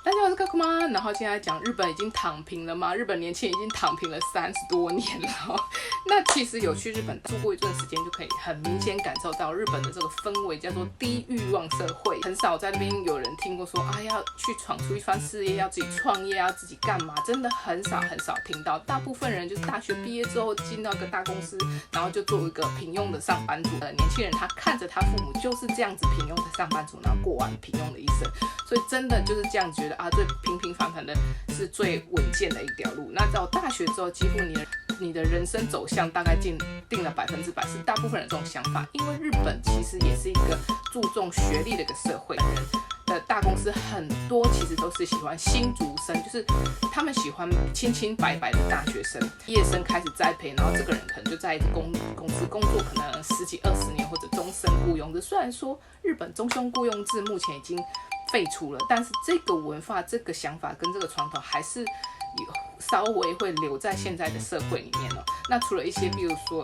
大家好，我是高库妈。然后现在讲日本已经躺平了吗？日本年轻人已经躺平了30多年了。那其实有去日本住过一段时间，就可以很明显感受到日本的这个氛围叫做低欲望社会。很少在那边有人听过说啊要去闯出一番事业，要自己创业，要自己干嘛，真的很少听到。大部分人就是大学毕业之后进到一个大公司，然后就做一个平庸的上班族。年轻人他看着他父母就是这样子平庸的上班族，然后过完平庸的一生，所以真的就是这样觉得啊，最平平凡凡的是最稳健的一条路。那到大学之后，几乎你的人生走向大概定了100%，是大部分人这种想法。因为日本其实也是一个注重学历的一个社会，人的大公司很多其实都是喜欢新卒生，就是他们喜欢清清白白的大学生，毕业生开始栽培，然后这个人可能就在一个公司工作，可能10几20年或者终身雇佣制。虽然说日本终身雇佣制目前已经废除了，但是这个文化、这个想法跟这个传统还是稍微会留在现在的社会里面。那除了一些，比如说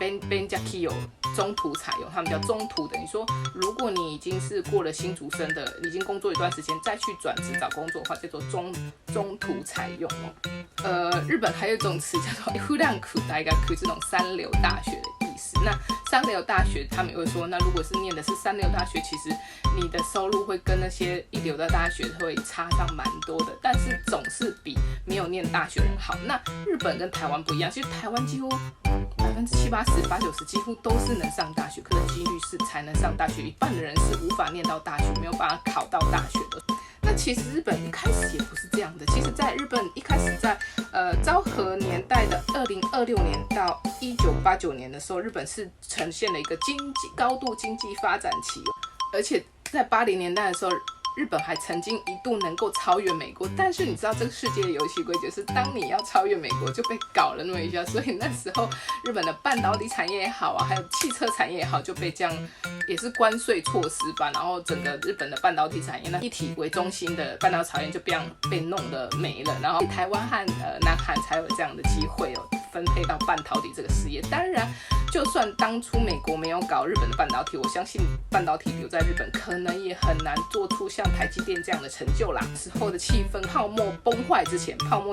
benjakiyo 中途采用，他们叫中途，等于说如果你已经是过了新卒生的，已经工作一段时间再去转职找工作的话，叫做中途采用。日本还有一种词叫做普段区大学，这种三流大学的意思。那三流大学他们也会说，那如果是念的是三流大学，其实你的收入会跟那些一流的大学会差上蛮多的，但是总是比没有念大学人好。那日本跟台湾不一样，其实台湾几乎70%、80%、90%几乎都是能上大学，可是几率是才能上大学，一半的人是无法念到大学，没有办法考到大学的。那其实日本一开始也不是这样的，其实在日本一开始在昭和年代的2026年到1989年的时候，日本是呈现了一个高度经济发展期，而且在80年代的时候，日本还曾经一度能够超越美国。但是你知道这个世界的游戏规则是，当你要超越美国就被搞了那么一下，所以那时候日本的半导体产业也好啊，还有汽车产业也好，就被这样也是关税措施吧，然后整个日本的半导体产业呢，一体为中心的半导体产业就被弄得没了，然后台湾和南韩才有这样的机会分配到半导体这个事业。当然就算当初美国没有搞日本的半导体，我相信半导体留在日本可能也很难做出像台积电这样的成就啦。时候的气氛泡沫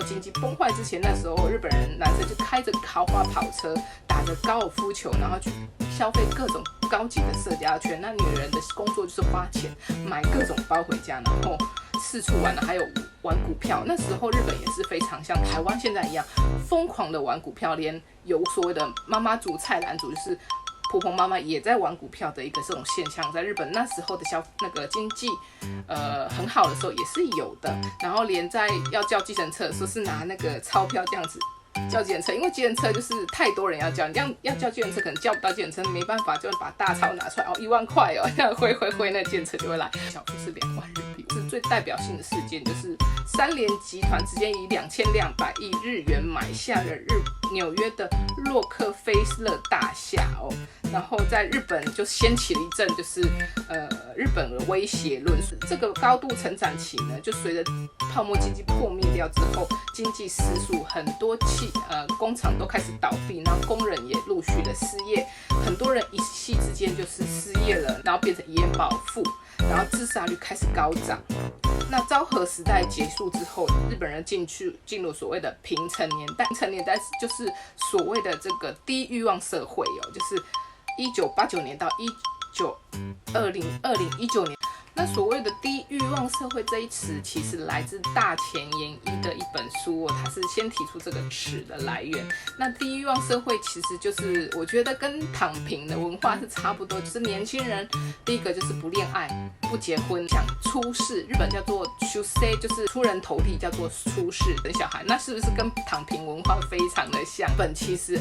经济崩坏之前，那时候日本人男生就开着豪华跑车，打着高尔夫球，然后去消费各种高级的社交圈。那女人的工作就是花钱买各种包回家，然后四处玩，还有玩股票。那时候日本也是非常像台湾现在一样疯狂的玩股票，连有所谓的妈妈族、菜篮族，就是婆婆妈妈也在玩股票的一个这种现象，在日本那时候的那个经济很好的时候也是有的。然后连在要叫计程车的时候是拿那个钞票这样子叫计程车，因为计程车就是太多人要叫，你这样要叫计程车可能叫不到计程车，没办法就把大钞拿出来1万块这样挥，那计程车就会来。小费是2万日币。是最代表性的事件，就是三联集团直接以2200亿日元买下了纽约的洛克菲勒大厦然后在日本就掀起了一阵就是日本的威胁论述。这个高度成长期呢，就随着泡沫经济破灭掉之后，经济失速，很多工厂都开始倒闭，然后工人也陆续的失业，很多人一夕之间就是失业了，然后变成一夜暴富，然后自杀率开始高涨。那昭和时代结束之后，日本人进入所谓的平成年代。平成年代就是所谓的这个低欲望社会就是1989年到2019年。那所谓的低欲望社会这一词，其实来自大前研一的一本书它是先提出这个词的来源。那低欲望社会其实就是我觉得跟躺平的文化是差不多，就是年轻人第一个就是不恋爱、不结婚，想出世，日本叫做出世，就是出人头地，叫做出世生小孩。那是不是跟躺平文化非常的像？日本其实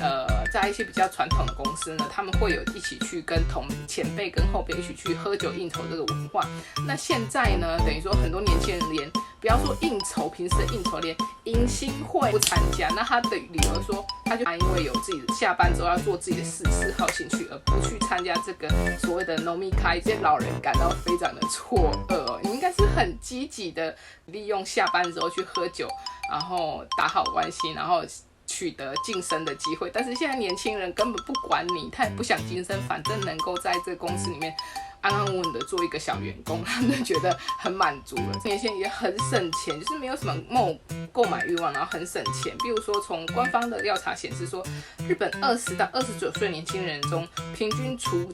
在一些比较传统的公司呢，他们会有一起去跟前辈跟后辈一起去喝酒应酬这个文化。那现在呢，等于说很多年轻人连不要说应酬，平时的应酬连迎新会不参加。那他的理由说，他就因为有自己的下班之后要做自己的嗜好兴趣，而不去参加这个所谓的飲み会。这些老人感到非常的错愕你应该是很积极的利用下班之后去喝酒，然后打好关系，然后取得晋升的机会。但是现在年轻人根本不管你，他也不想晋升，反正能够在这个公司里面安安稳稳的做一个小员工，他们就觉得很满足了。年轻人也很省钱，就是没有什么购买欲望，然后很省钱。比如说，从官方的调查显示说，日本20到29岁年轻人中，平均储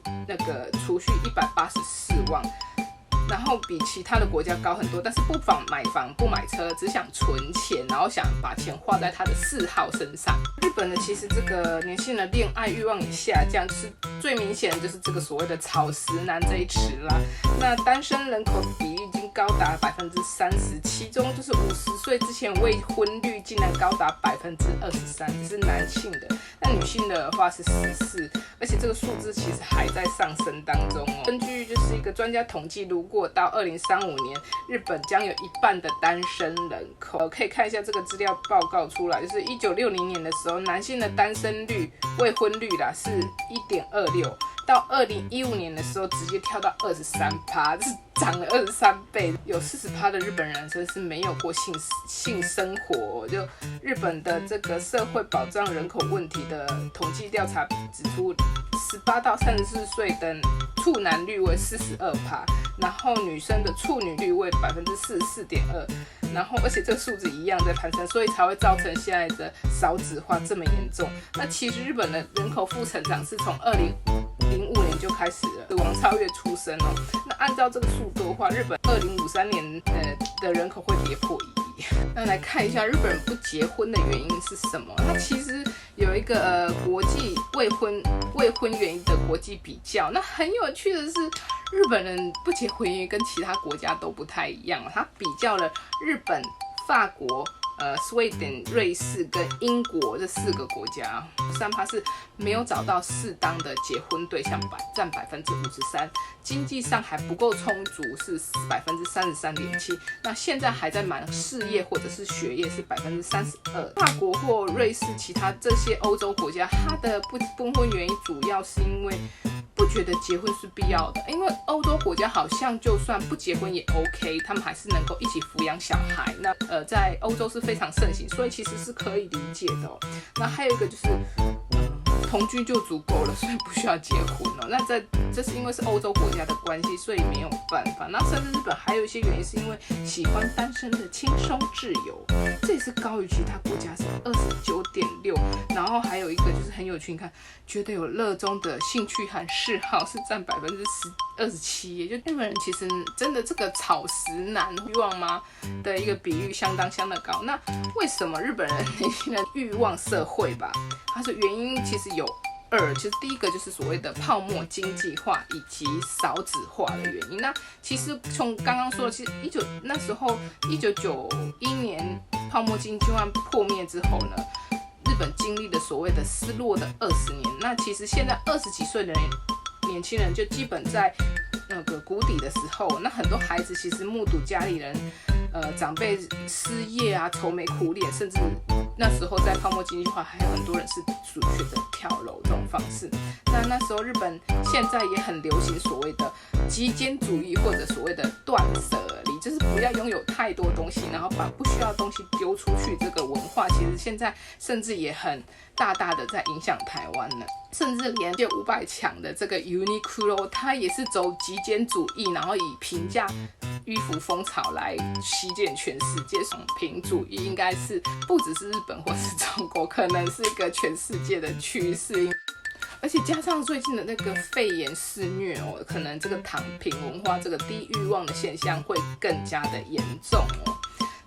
蓄184万。然后比其他的国家高很多，但是不买房不买车，只想存钱，然后想把钱花在他的嗜好身上。日本呢，其实这个年轻人的恋爱欲望也下降，就是最明显的就是这个所谓的草食男这一词啦。那单身人口比例已经高达30%，其中就是50岁之前未婚率竟然高达23%，是男性的。那女性的话是14%，而且这个数字其实还在上升当中哦。根据就是一个专家统计，如果到2035年，日本将有1半的单身人口。可以看一下这个资料报告出来，就是1960年的时候，男性的单身率、未婚率啦是1.26，到2015年的时候直接跳到23%，是涨了23倍。有40%的日本人生是没有过性生活。就日本的这个社会保障人口问题的统计调查指出，18到34岁的处男率为42%，然后女生的处女率为44.2%，然后而且这个数字一样在攀升，所以才会造成现在的少子化这么严重。那其实日本的人口负成长是从2005年就开始了，死亡超越出生哦。那按照这个速度的话，日本2053年的人口会跌破1亿。那来看一下日本人不结婚的原因是什么？它其实有一个国际未婚原因的国际比较。那很有趣的是，日本人不结婚原因跟其他国家都不太一样。它比较了日本、法国、Sweden、瑞士跟英国这4个国家，3%是没有找到适当的结婚对象，占53%，经济上还不够充足是33.7%，那现在还在忙事业或者是学业是32%。法国或瑞士其他这些欧洲国家，它的不婚原因主要是因为不觉得结婚是必要的，因为欧洲国家好像就算不结婚也 OK， 他们还是能够一起抚养小孩。那在欧洲是非常盛行，所以其实是可以理解的哦。那还有一个就是同居就足够了，所以不需要结婚了。那这是因为是欧洲国家的关系，所以没有办法。那甚至日本还有一些原因是因为喜欢单身的轻松自由，这也是高于其他国家是29.6%。然后还有一个就是很有趣，你看觉得有热衷的兴趣和嗜好是占27%，也就日本人其实真的这个草食男欲望吗的一个比率相当高。那为什么日本人年轻人欲望社会吧？它是原因其实有2，其实第一个就是所谓的泡沫经济化以及少子化的原因。那其实从刚刚说的，其实那时候1991年泡沫经济化破灭之后呢，日本经历了所谓的失落的20年。那其实现在20几岁的年轻人就基本在那个谷底的时候，那很多孩子其实目睹家里人长辈失业啊，愁眉苦脸，甚至那时候在泡沫经济化，还有很多人是选择跳楼这种方式。那时候日本现在也很流行所谓的极简主义，或者所谓的断舍离，就是不要拥有太多东西，然后把不需要的东西丢出去。这个文化其实现在甚至也很大的在影响台湾呢。甚至连世界500强的这个 Uniqlo， 它也是走极简主义，然后以平价衣服风潮来席卷全世界。商品主义应该是不只是日本或是中国，可能是一个全世界的趋势。而且加上最近的那个肺炎肆虐哦，可能这个躺平文化，这个低欲望的现象会更加的严重哦。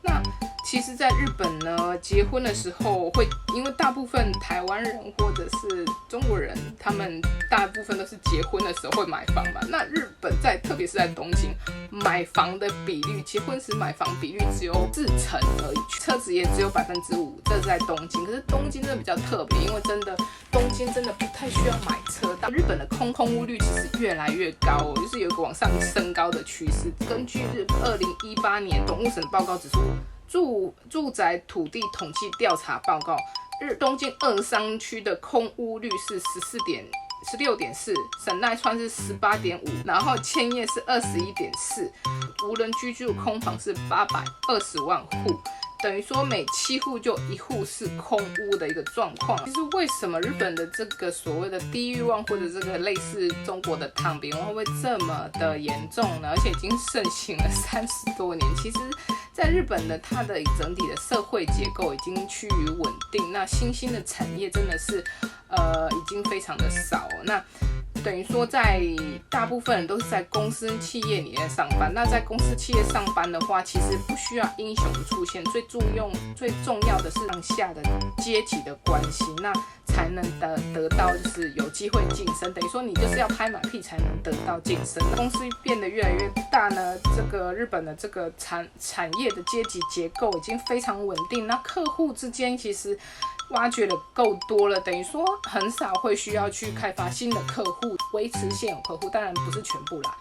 那其实在日本呢，结婚的时候会，因为大部分台湾人或者是中国人，他们大部分都是结婚的时候会买房嘛。那日本特别是在东京，买房的比率，结婚时买房比率只有4成而已，车子也只有5%，这是在东京。可是东京真的比较特别，因为东京真的不太需要买车。日本的空屋率其实越来越高哦，就是有一个往上升高的趋势。根据2018年总务省的报告指出，住宅土地统计调查报告，东京2商区的空屋率是16.4%，神奈川是18.5%，然后千叶是21.4%，无人居住空房是820万户，等于说每7户就1户是空屋的一个状况。其实为什么日本的这个所谓的低欲望或者这个类似中国的躺平会不会这么的严重呢？而且已经盛行了30多年。其实在日本的它的整体的社会结构已经趋于稳定，那新兴的产业真的是已经非常的少。那等于说在大部分人都是在公司企业里面上班。那在公司企业上班的话，其实不需要英雄的出现，最重要的是上下的阶级的关系，那才能得到就是有机会晋升。等于说你就是要拍马屁才能得到晋升。公司变得越来越大呢，这个日本的这个产业的阶级结构已经非常稳定。那客户之间其实挖掘的够多了，等于说很少会需要去开发新的客户，维持现有客户，当然不是全部啦，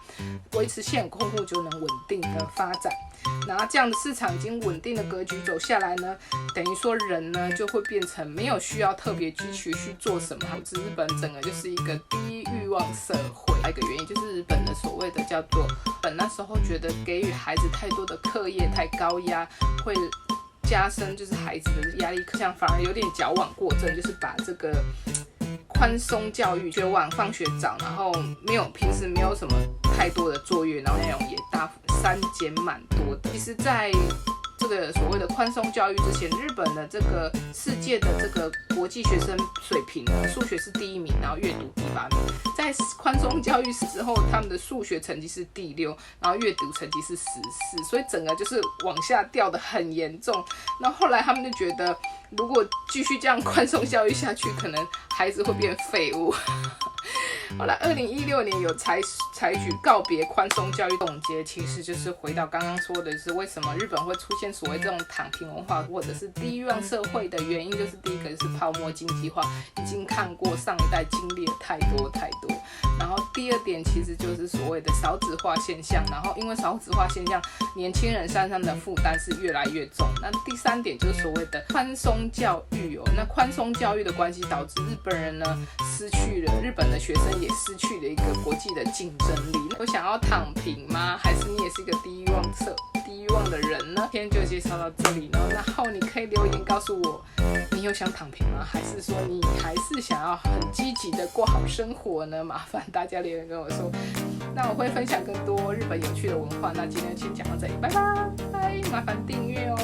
维持现有客户就能稳定的发展。然后这样的市场已经稳定的格局走下来呢，等于说人呢就会变成没有需要特别积极去做什么。日本整个就是一个低欲望社会。还有一个原因就是日本的所谓的叫做那时候觉得给予孩子太多的课业太高压会加深就是孩子的压力，像反而有点矫枉过正，就是把这个宽松教育，学晚放学早，然后平时没有什么太多的作业，然后内容也大幅删减蛮多的。其实在这个所谓的宽松教育之前，日本的这个世界的这个国际学生水平呢，数学是第1名，然后阅读第8名。在宽松教育之后，他们的数学成绩是第6，然后阅读成绩是14，所以整个就是往下掉的很严重。那后来他们就觉得，如果继续这样宽松教育下去，可能孩子会变废物。后来2016年有采取告别宽松教育总结，其实就是回到刚刚说的，就是为什么日本会出现所谓这种躺平文化或者是低欲望社会的原因，就是第一个是泡沫经济化，已经看过上一代经历了太多。然后第二点其实就是所谓的少子化现象，然后因为少子化现象，年轻人身上的负担是越来越重。那第3点就是所谓的宽松教育那宽松教育的关系导致日本人呢日本的学生也失去了一个国际的竞争力。有想要躺平吗？还是你也是一个低欲望的人呢？今天就介绍到这里呢，然后你可以留言告诉我，你有想躺平吗？还是说你还是想要很积极的过好生活呢？麻烦大家留言跟我说，那我会分享更多日本有趣的文化。那今天先讲到这里，拜拜，麻烦订阅哦。